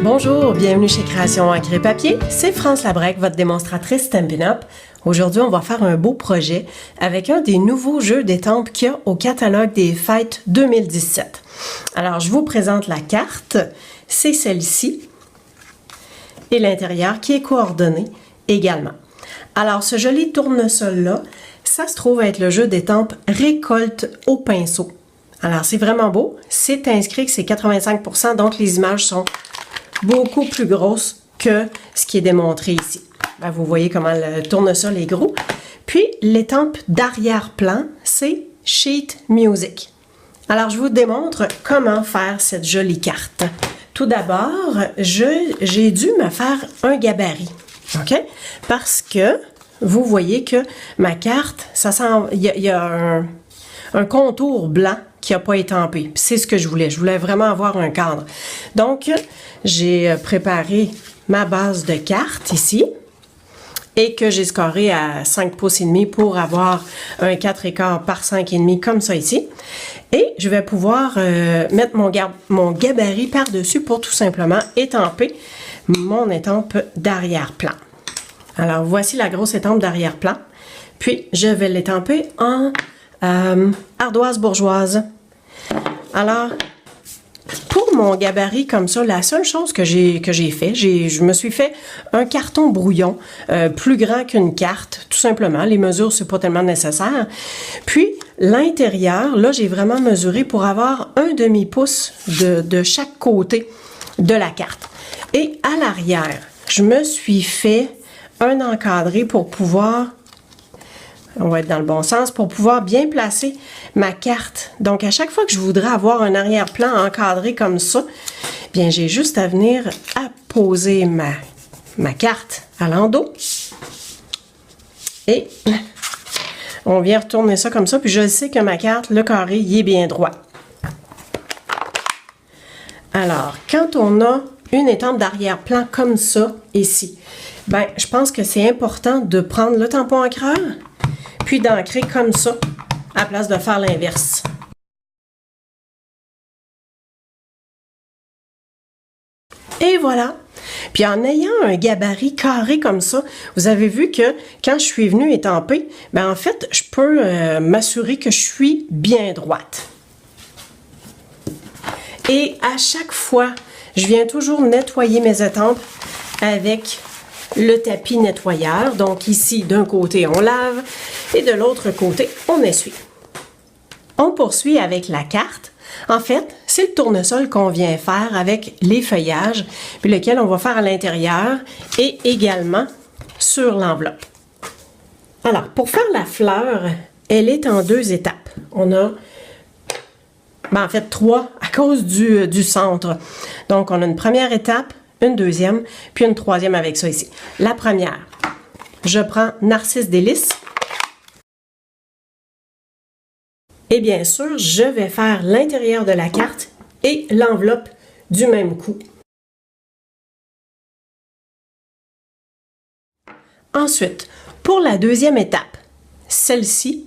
Bonjour, bienvenue chez Création Encre et Papier. C'est France Labrec, votre démonstratrice Stampin' Up. Aujourd'hui, on va faire un beau projet avec un des nouveaux jeux d'étampes qu'il y a au catalogue des fêtes 2017. Alors, je vous présente la carte. C'est celle-ci. Et l'intérieur qui est coordonné également. Alors, ce joli tournesol-là, ça se trouve être le jeu d'étampes Récolte au pinceau. Alors, c'est vraiment beau. C'est inscrit que c'est 85%, donc les images sont beaucoup plus grosses que ce qui est démontré ici. Ben, vous voyez comment le tournesol est gros. Puis, l'étampe d'arrière-plan, c'est Sheet Music. Alors, je vous démontre comment faire cette jolie carte. Tout d'abord, j'ai dû me faire un gabarit, OK? Parce que vous voyez que ma carte, il y a un contour blanc qui n'a pas étampé. C'est ce que je voulais. Je voulais vraiment avoir un cadre. Donc, j'ai préparé ma base de carte ici et que j'ai scoré à 5 pouces et demi pour avoir un 4,25 par 5,5 comme ça ici. Et je vais pouvoir mettre mon gabarit par-dessus pour tout simplement étamper mon étampe d'arrière-plan. Alors, voici la grosse étampe d'arrière-plan. Puis, je vais l'étamper en ardoise bourgeoise. Alors, pour mon gabarit comme ça, la seule chose que j'ai fait, je me suis fait un carton brouillon plus grand qu'une carte, tout simplement. Les mesures, c'est pas tellement nécessaire. Puis, l'intérieur, là, j'ai vraiment mesuré pour avoir un demi-pouce de chaque côté de la carte. Et à l'arrière, je me suis fait un encadré pour pouvoir, on va être dans le bon sens, pour pouvoir bien placer ma carte. Donc, à chaque fois que je voudrais avoir un arrière-plan encadré comme ça, bien, j'ai juste à venir apposer ma carte à l'endos. Et on vient retourner ça comme ça, puis je sais que ma carte, le carré, il est bien droit. Alors, quand on a une étampe d'arrière-plan comme ça, ici, ben, je pense que c'est important de prendre le tampon encreur, puis d'ancrer comme ça, à place de faire l'inverse. Et voilà! Puis en ayant un gabarit carré comme ça, vous avez vu que quand je suis venue étamper, ben en fait, je peux m'assurer que je suis bien droite. Et à chaque fois, je viens toujours nettoyer mes étampes avec le tapis nettoyeur. Donc ici, d'un côté, on lave et de l'autre côté, on essuie. On poursuit avec la carte. En fait, c'est le tournesol qu'on vient faire avec les feuillages, puis lequel on va faire à l'intérieur et également sur l'enveloppe. Alors, pour faire la fleur, elle est en 2 étapes. On a, en fait, 3 à cause du centre. Donc, on a une première étape, une deuxième, puis une troisième avec ça ici. La première, je prends Narcisse Délice. Et bien sûr, je vais faire l'intérieur de la carte et l'enveloppe du même coup. Ensuite, pour la deuxième étape, celle-ci,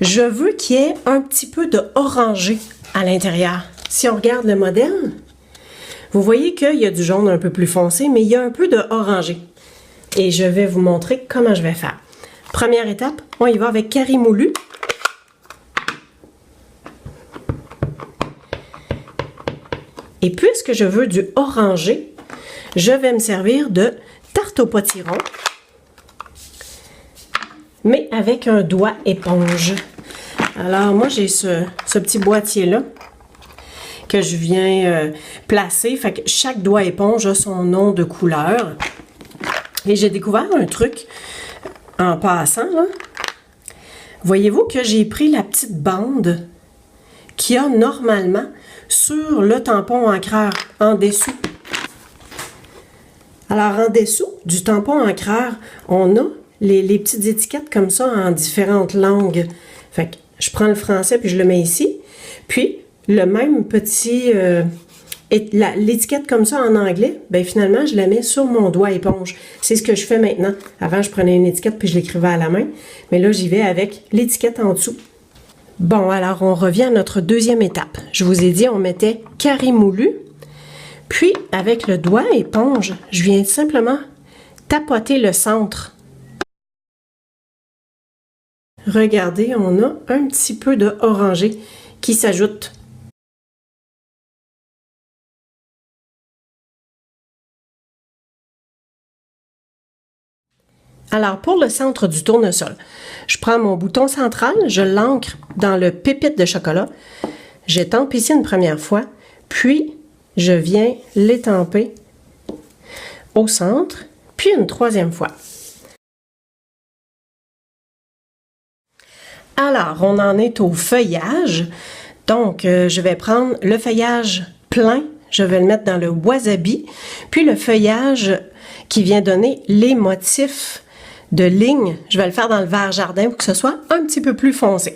je veux qu'il y ait un petit peu de orangé à l'intérieur. Si on regarde le modèle, vous voyez qu'il y a du jaune un peu plus foncé, mais il y a un peu de orangé. Et je vais vous montrer comment je vais faire. Première étape, on y va avec carré moulu. Et puisque je veux du orangé, je vais me servir de tarte au potiron, mais avec un doigt éponge. Alors, moi, j'ai ce petit boîtier-là que je viens placer. Fait que chaque doigt éponge a son nom de couleur. Et j'ai découvert un truc en passant, là. Voyez-vous que j'ai pris la petite bande qu'il y a normalement sur le tampon encreur en dessous. Alors, en dessous du tampon encreur, on a les petites étiquettes comme ça en différentes langues. Fait que je prends le français puis je le mets ici. Puis, le même petit... l'étiquette comme ça en anglais, ben finalement, je la mets sur mon doigt éponge. C'est ce que je fais maintenant. Avant, je prenais une étiquette puis je l'écrivais à la main. Mais là, j'y vais avec l'étiquette en dessous. Bon, alors on revient à notre deuxième étape. Je vous ai dit, on mettait carré moulu, Puis, avec le doigt éponge, je viens simplement tapoter le centre. Regardez, on a un petit peu de orangé qui s'ajoute. Alors, pour le centre du tournesol, je prends mon bouton central, je l'ancre dans le pépite de chocolat. J'étampe ici une première fois, puis je viens l'étamper au centre, puis une troisième fois. Alors, on en est au feuillage. Donc, je vais prendre le feuillage plein, je vais le mettre dans le wasabi, puis le feuillage qui vient donner les motifs de ligne, je vais le faire dans le vert jardin pour que ce soit un petit peu plus foncé.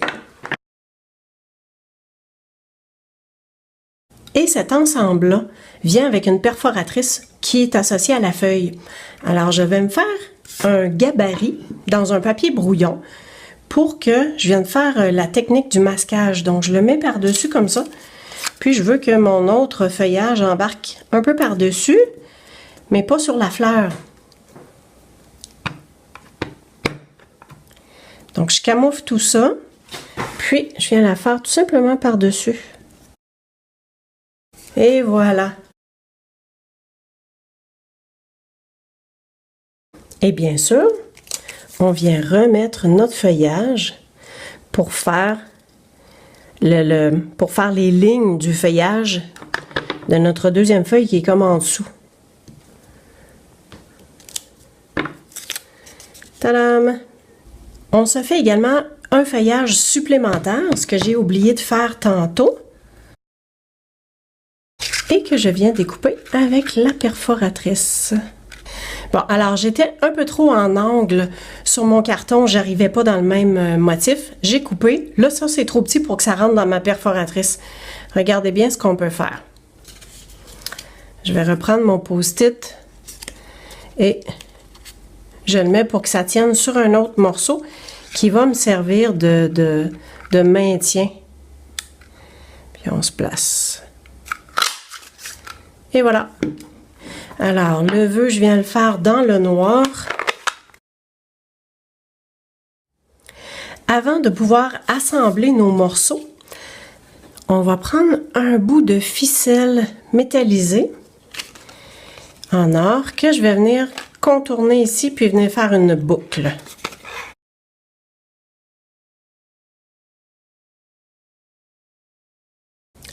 Et cet ensemble-là vient avec une perforatrice qui est associée à la feuille. Alors, je vais me faire un gabarit dans un papier brouillon pour que je vienne faire la technique du masquage. Donc, je le mets par-dessus comme ça. Puis, je veux que mon autre feuillage embarque un peu par-dessus, mais pas sur la fleur. Donc, je camoufle tout ça, puis je viens la faire tout simplement par-dessus. Et voilà. Et bien sûr, on vient remettre notre feuillage pour faire les lignes du feuillage de notre deuxième feuille qui est comme en dessous. Tadam! On se fait également un feuillage supplémentaire, ce que j'ai oublié de faire tantôt, et que je viens découper avec la perforatrice. Bon, alors j'étais un peu trop en angle sur mon carton, j'arrivais pas dans le même motif. J'ai coupé. Là, ça, c'est trop petit pour que ça rentre dans ma perforatrice. Regardez bien ce qu'on peut faire. Je vais reprendre mon post-it et je le mets pour que ça tienne sur un autre morceau qui va me servir de maintien. Puis on se place. Et voilà. Alors, le vœu, je viens le faire dans le noir. Avant de pouvoir assembler nos morceaux, on va prendre un bout de ficelle métallisée en or que je vais venir contourner ici puis venir faire une boucle.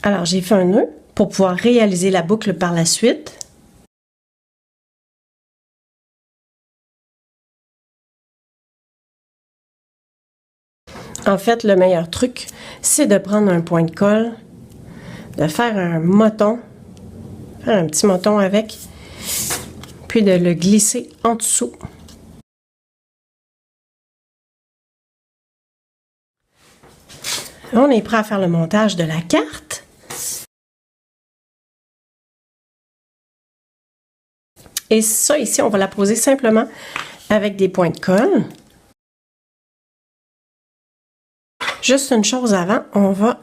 Alors, j'ai fait un nœud pour pouvoir réaliser la boucle par la suite. En fait, le meilleur truc, c'est de prendre un point de colle, de faire un moton, faire un petit moton avec, puis de le glisser en dessous. On est prêt à faire le montage de la carte. Et ça, ici, on va la poser simplement avec des points de colle. Juste une chose avant, on va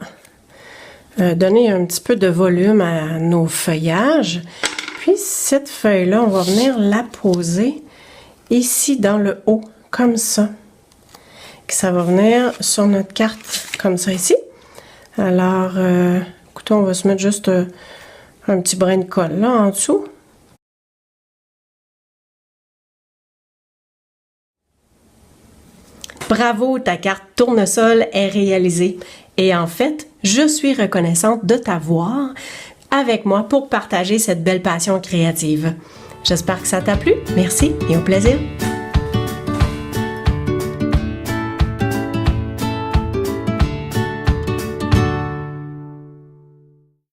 donner un petit peu de volume à nos feuillages. Puis cette feuille-là, on va venir la poser ici dans le haut, comme ça. Ça va venir sur notre carte, comme ça ici. Alors, écoutez, on va se mettre juste un petit brin de colle là en dessous. Bravo, ta carte tournesol est réalisée. Et en fait, je suis reconnaissante de t'avoir avec moi pour partager cette belle passion créative. J'espère que ça t'a plu. Merci et au plaisir.